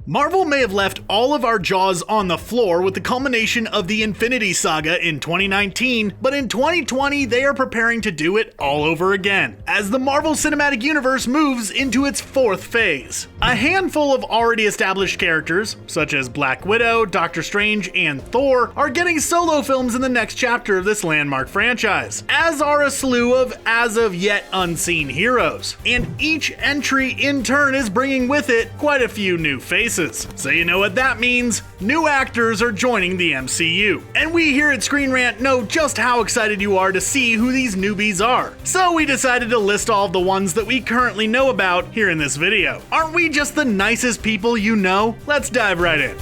Marvel may have left all of our jaws on the floor with the culmination of the Infinity Saga in 2019, but in 2020 they are preparing to do it all over again, as the Marvel Cinematic Universe moves into its fourth phase. A handful of already established characters, such as Black Widow, Doctor Strange, and Thor, are getting solo films in the next chapter of this landmark franchise, as are a slew of as-of-yet unseen heroes, and each entry in turn is bringing with it quite a few new faces. So you know what that means? New actors are joining the MCU. And we here at Screen Rant know just how excited you are to see who these newbies are. So we decided to list all of the ones that we currently know about here in this video. Aren't we just the nicest people you know? Let's dive right in.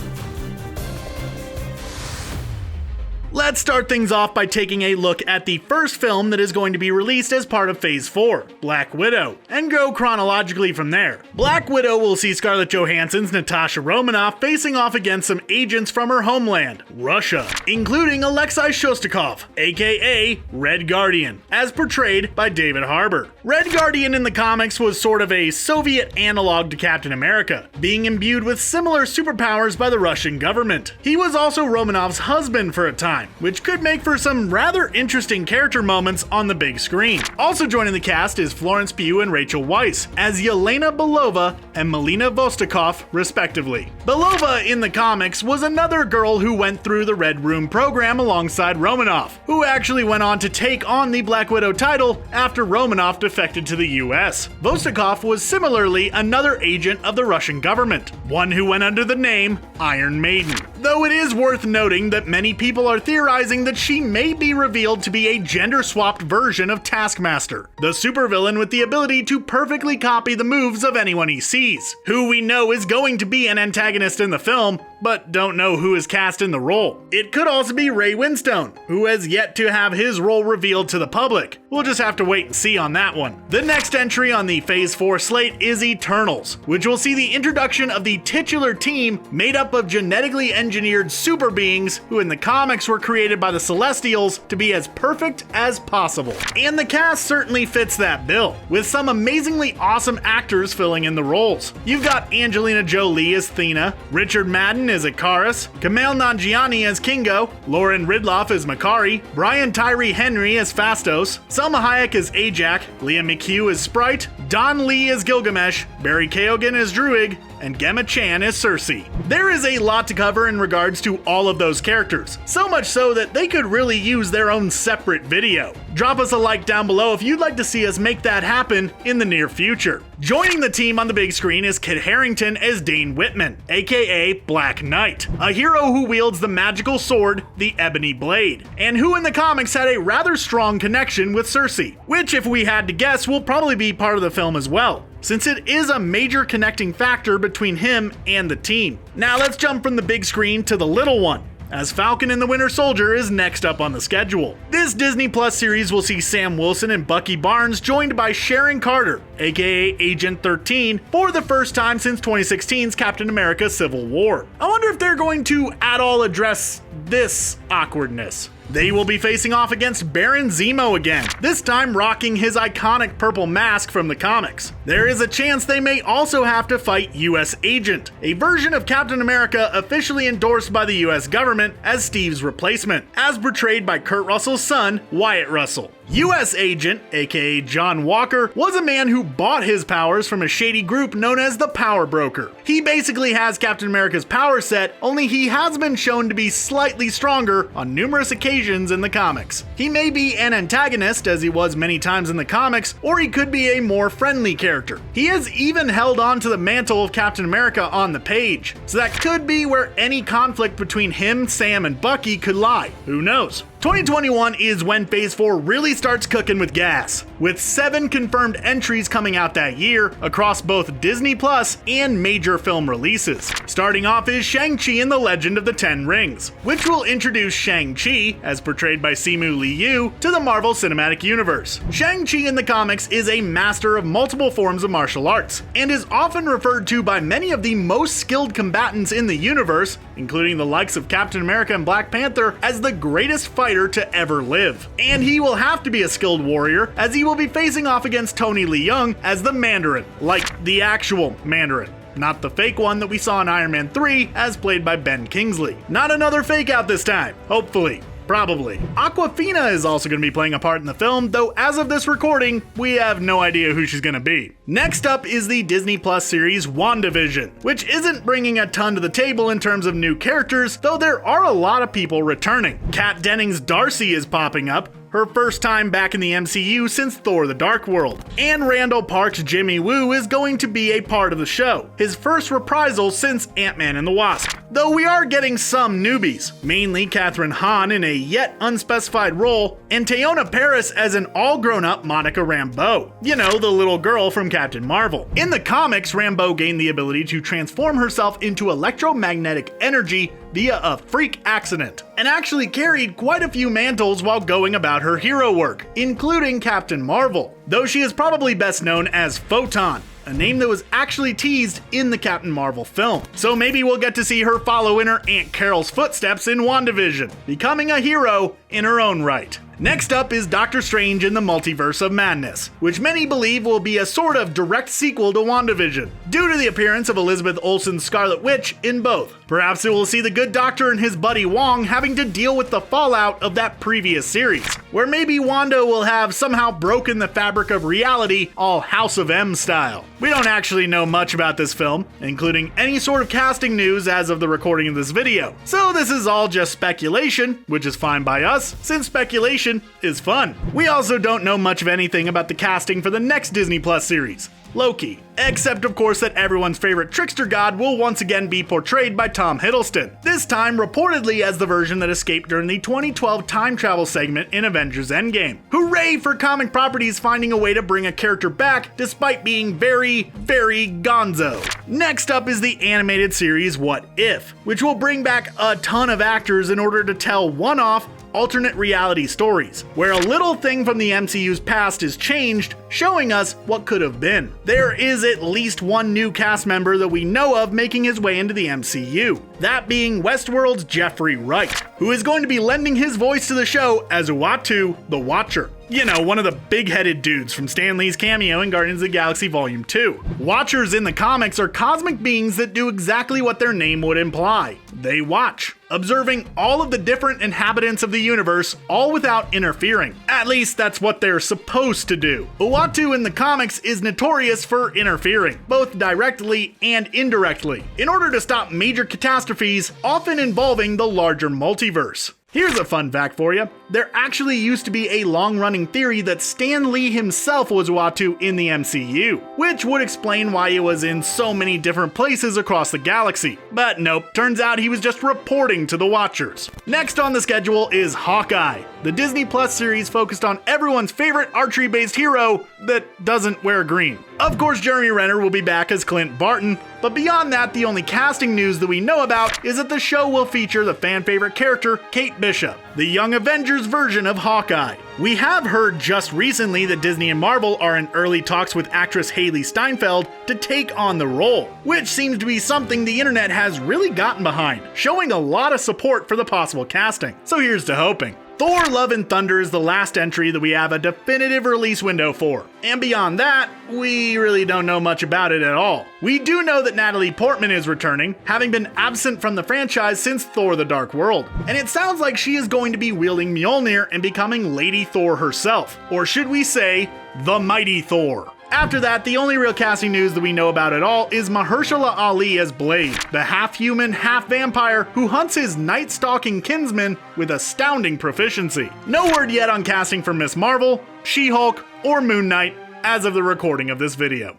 Let's start things off by taking a look at the first film that is going to be released as part of Phase 4, Black Widow, and go chronologically from there. Black Widow will see Scarlett Johansson's Natasha Romanoff facing off against some agents from her homeland, Russia, including Alexei Shostakov, aka Red Guardian, as portrayed by David Harbour. Red Guardian in the comics was sort of a Soviet analog to Captain America, being imbued with similar superpowers by the Russian government. He was also Romanoff's husband for a time, which could make for some rather interesting character moments on the big screen. Also joining the cast is Florence Pugh and Rachel Weisz as Yelena Belova and Melina Vostokov, respectively. Belova in the comics was another girl who went through the Red Room program alongside Romanoff, who actually went on to take on the Black Widow title after Romanoff defected to the US. Vostokov was similarly another agent of the Russian government, one who went under the name Iron Maiden. Though it is worth noting that many people are theorizing that she may be revealed to be a gender-swapped version of Taskmaster, the supervillain with the ability to perfectly copy the moves of anyone he sees, who we know is going to be an antagonist in the film, but don't know who is cast in the role. It could also be Ray Winstone, who has yet to have his role revealed to the public. We'll just have to wait and see on that one. The next entry on the Phase 4 slate is Eternals, which will see the introduction of the titular team made up of genetically engineered super beings who in the comics were created by the Celestials to be as perfect as possible. And the cast certainly fits that bill, with some amazingly awesome actors filling in the roles. You've got Angelina Jolie as Thena, Richard Madden as Icarus, Kumail Nanjiani as Kingo, Lauren Ridloff as Makari, Brian Tyree Henry as Phastos, Selma Hayek as Ajak, Leah McHugh as Sprite, Don Lee as Gilgamesh, Barry Keoghan as Druig, and Gemma Chan as Cersei. There is a lot to cover in regards to all of those characters, so much so that they could really use their own separate video. Drop us a like down below if you'd like to see us make that happen in the near future. Joining the team on the big screen is Kit Harington as Dane Whitman, aka Black Knight, a hero who wields the magical sword, the Ebony Blade, and who in the comics had a rather strong connection with Cersei, which if we had to guess will probably be part of the film as well, since it is a major connecting factor between him and the team. Now let's jump from the big screen to the little one, as Falcon and the Winter Soldier is next up on the schedule. This Disney Plus series will see Sam Wilson and Bucky Barnes joined by Sharon Carter, aka Agent 13, for the first time since 2016's Captain America Civil War. I wonder if they're going to at all address this awkwardness. They will be facing off against Baron Zemo again, this time rocking his iconic purple mask from the comics. There is a chance they may also have to fight US Agent, a version of Captain America officially endorsed by the US government as Steve's replacement, as portrayed by Kurt Russell's son, Wyatt Russell. US Agent, aka John Walker, was a man who bought his powers from a shady group known as the Power Broker. He basically has Captain America's power set, only he has been shown to be slightly stronger on numerous occasions in the comics. He may be an antagonist, as he was many times in the comics, or he could be a more friendly character. He has even held on to the mantle of Captain America on the page, so that could be where any conflict between him, Sam, and Bucky could lie. Who knows? 2021 is when Phase 4 really starts cooking with gas, with 7 confirmed entries coming out that year across both Disney Plus and major film releases. Starting off is Shang-Chi and the Legend of the Ten Rings, which will introduce Shang-Chi, as portrayed by Simu Liu, to the Marvel Cinematic Universe. Shang-Chi in the comics is a master of multiple forms of martial arts, and is often referred to by many of the most skilled combatants in the universe, including the likes of Captain America and Black Panther, as the greatest fighter to ever live. And he will have to be a skilled warrior, as he will be facing off against Tony Leung as the Mandarin, like the actual Mandarin. not the fake one that we saw in Iron Man 3 as played by Ben Kingsley. Not another fake out this time, hopefully. Probably. Awkwafina is also going to be playing a part in the film, though as of this recording, we have no idea who she's going to be. Next up is the Disney Plus series WandaVision, which isn't bringing a ton to the table in terms of new characters, though there are a lot of people returning. Kat Dennings' Darcy is popping up, her first time back in the MCU since Thor: The Dark World. And Randall Park's Jimmy Woo is going to be a part of the show, his first reprisal since Ant-Man and the Wasp. Though we are getting some newbies, mainly Kathryn Hahn in a yet unspecified role, and Teyonah Parris as an all-grown-up Monica Rambeau. You know, the little girl from Captain Marvel. In the comics, Rambeau gained the ability to transform herself into electromagnetic energy via a freak accident, and actually carried quite a few mantles while going about her hero work, including Captain Marvel, though she is probably best known as Photon, a name that was actually teased in the Captain Marvel film. So maybe we'll get to see her follow in her Aunt Carol's footsteps in WandaVision, becoming a hero in her own right. Next up is Doctor Strange in the Multiverse of Madness, which many believe will be a sort of direct sequel to WandaVision, due to the appearance of Elizabeth Olsen's Scarlet Witch in both. Perhaps it will see the good doctor and his buddy Wong having to deal with the fallout of that previous series, where maybe Wanda will have somehow broken the fabric of reality, all House of M style. We don't actually know much about this film, including any sort of casting news as of the recording of this video, so this is all just speculation, which is fine by us, since speculation is fun. We also don't know much of anything about the casting for the next Disney Plus series, Loki, except of course that everyone's favorite trickster god will once again be portrayed by Tom Hiddleston, this time reportedly as the version that escaped during the 2012 time travel segment in Avengers Endgame. Hooray for comic properties finding a way to bring a character back despite being very, very gonzo. Next up is the animated series What If, which will bring back a ton of actors in order to tell one-off alternate reality stories, where a little thing from the MCU's past is changed, showing us what could have been. There is at least one new cast member that we know of making his way into the MCU, that being Westworld's Jeffrey Wright, who is going to be lending his voice to the show as Uatu the Watcher. You know, one of the big-headed dudes from Stan Lee's cameo in Guardians of the Galaxy Volume 2. Watchers in the comics are cosmic beings that do exactly what their name would imply. They watch, observing all of the different inhabitants of the universe, all without interfering. At least that's what they're supposed to do. Uatu in the comics is notorious for interfering, both directly and indirectly, in order to stop major catastrophes, often involving the larger multiverse. Here's a fun fact for you. There actually used to be a long-running theory that Stan Lee himself was Uatu in the MCU, which would explain why he was in so many different places across the galaxy. But nope, turns out he was just reporting to the Watchers. Next on the schedule is Hawkeye, the Disney Plus series focused on everyone's favorite archery-based hero that doesn't wear green. Of course, Jeremy Renner will be back as Clint Barton, but beyond that, the only casting news that we know about is that the show will feature the fan-favorite character, Kate Bishop, the Young Avengers version of Hawkeye. We have heard just recently that Disney and Marvel are in early talks with actress Haley Steinfeld to take on the role, which seems to be something the internet has really gotten behind, showing a lot of support for the possible casting. So here's to hoping. Thor: Love and Thunder is the last entry that we have a definitive release window for, and beyond that, we really don't know much about it at all. We do know that Natalie Portman is returning, having been absent from the franchise since Thor: The Dark World, and it sounds like she is going to be wielding Mjolnir and becoming Lady Thor herself, or should we say, the Mighty Thor. After that, the only real casting news that we know about at all is Mahershala Ali as Blade, the half-human, half-vampire who hunts his night-stalking kinsman with astounding proficiency. No word yet on casting for Ms. Marvel, She-Hulk, or Moon Knight as of the recording of this video.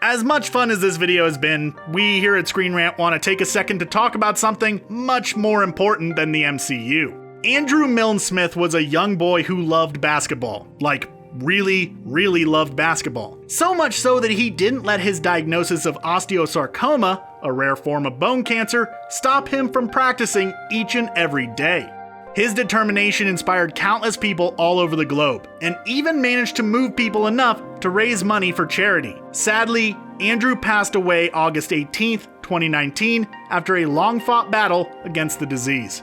As much fun as this video has been, we here at Screen Rant want to take a second to talk about something much more important than the MCU. Andrew Milne Smith was a young boy who loved basketball, like really loved basketball. So much so that he didn't let his diagnosis of osteosarcoma, a rare form of bone cancer, stop him from practicing each and every day. His determination inspired countless people all over the globe, and even managed to move people enough to raise money for charity. Sadly, Andrew passed away August 18th, 2019, after a long-fought battle against the disease.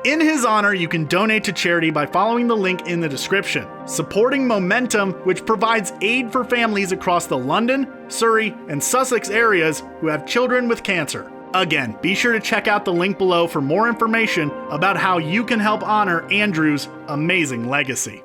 In his honor, you can donate to charity by following the link in the description. Supporting Momentum, which provides aid for families across the London, Surrey, and Sussex areas who have children with cancer. Again, be sure to check out the link below for more information about how you can help honor Andrew's amazing legacy.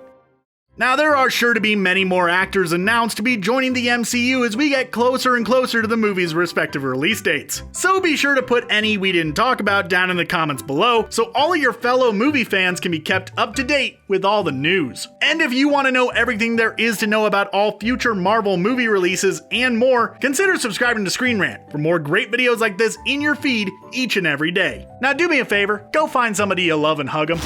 Now, there are sure to be many more actors announced to be joining the MCU as we get closer and closer to the movie's respective release dates. So be sure to put any we didn't talk about down in the comments below so all of your fellow movie fans can be kept up to date with all the news. And if you want to know everything there is to know about all future Marvel movie releases and more, consider subscribing to Screen Rant for more great videos like this in your feed each and every day. Now do me a favor, go find somebody you love and hug them.